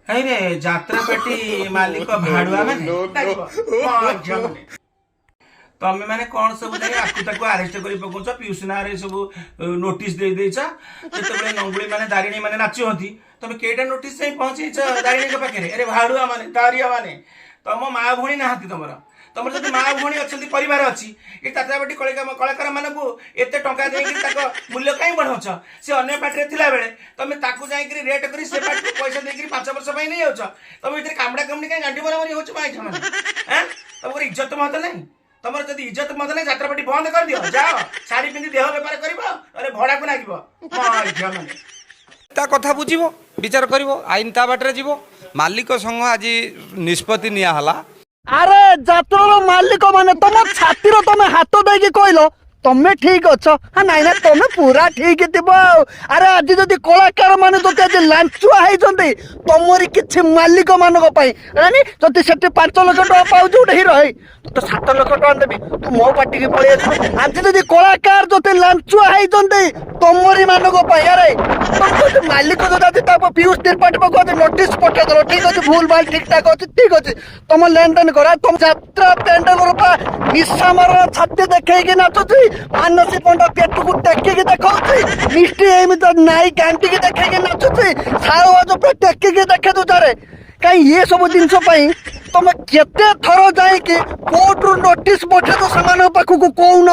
କାହିଁ ରେ ଯାତ୍ରା ପାର୍ଟି ମାଲିକ ଭାଡୁଆ ମାନେ ତମେ ମାନେ କଣ ସବୁ ଯାଇ ଆକୁ ତାକୁ ଆରେଷ୍ଟ କରି ପକଉଛ ପିୟୁଷ ନାଁରେ ସବୁ ନୋଟିସ ଦେଇଛ ଯେତେବେଳେ ନଙ୍ଗୁଳି ମାନେ ଦାରିଣୀ ମାନେ ନାଚୁଛନ୍ତି ତମେ କେଇଟା ନୋଟିସ ଯାଇ ପହଞ୍ଚେଇଛ ଦାରିଣୀଙ୍କ ପାଖରେ ଆରେ ଭାଡୁଆ ମାନେ ଦାରିଆ ମାନେ ତମ ମା ଭଉଣୀ ନାହାନ୍ତି ତମର ଯଦି ମା ଭଉଣୀ ଅଛନ୍ତି ପରିବାର ଅଛି ଏ ଯାତ୍ରାପାର୍ଟି କଳାକାର ମାନଙ୍କୁ ଏତେ ଟଙ୍କା ଦେଇକି ତାଙ୍କ ମୂଲ୍ୟ କାହିଁ ବଢାଉଛ ସେ ଅନ୍ୟ ପାର୍ଟିରେ ଥିଲା ବେଳେ ତମେ ତାକୁ ଯାଇକି ରେଟ୍ କରି ସେ ପାର୍ଟିକୁ ପଇସା ଦେଇକି 5 ବର୍ଷ ପାଇଁ ନେଇ ଯାଉଛ ତମେ ଭିତରେ କାମୁଡା କାମୁଡି କାହିଁ ଗାଣ୍ଡି ମରାମରି ହଉଛ ମା ମାନେ ତମର ଇଜ୍ଜତ ମହତ ନାହିଁ ତମର ଯଦି ଇଜ୍ଜତ ମହତ ନାହିଁ ଯାତ୍ରାପାର୍ଟି ବନ୍ଦ କରିଦିଅ ଯାଅ ଶାଢୀ ପିନ୍ଧି ଦେହ ବେପାର କରିବ ଆରେ ଭଡାକୁ ଲାଗିବ ମାନେ ତା କଥା ବୁଝିବ ବିଚାର କରିବ ଆଇନ ତା ବାଟରେ ଯିବ ମାଲିକ ସଂଘ ଆଜି ନିଷ୍ପତ୍ତି ନିଆ ହେଲା আরে যাত্রার মালিক মানে তোমার ছাতির তুমি হাত দেইকি কইল তুমি ঠিক অছ হ্যাঁ নাই না তুমি পুরা ঠিক থিব আরে আজ যদি কলাকার মানে যদি আজ লাঞ্চুয়া হইছন্তি তোমার কিছু মালিক মানক পাই জানি যদি সেটি 5 লক্ষ টাকা পাউছ গোটে হিরো হই তো 7 লক্ষ টাকা দেবি তু মো পার্টি কি পড়ে আসবি আজ যদি কলাকার যদি লাঞ্চুয়া হইছন্তি তোমারই মানক পাই আরে তুমি মালিক যদি আজ তাপ পিউষ ত্রিপাঠী পাখু নোটিস পঠাই দেব ঠিক আছে ভুল ভাল ঠিকঠাক আছে ঠিক আছে তোমার লেনদেন করা তুমি যাত্রা পেন্ডাল রূপা নিশা মারা ছাতি দেখাইকি নাচুছি ମାନସୀ ପଣ୍ଡା ପେଟକୁ ଟେକିକି ଦେଖାଉଛି ମିଷ୍ଟି ଏମିତି ନାଇ ଗାଣ୍ଟିକି ଦେଖେଇକି ନାଚୁଛି ସାଳବାଜ ପୁରା ଟେକିକି ଦେଖେ ଦୁଚାରେ କାହିଁ ଏ ସବୁ ଜିନିଷ ପାଇଁ ତମେ କେତେ ଥର ଯାଇକି କୋର୍ଟରୁ ନୋଟିସ ପଠେଇଛ ସେମାନଙ୍କ ପାଖକୁ କହୁନ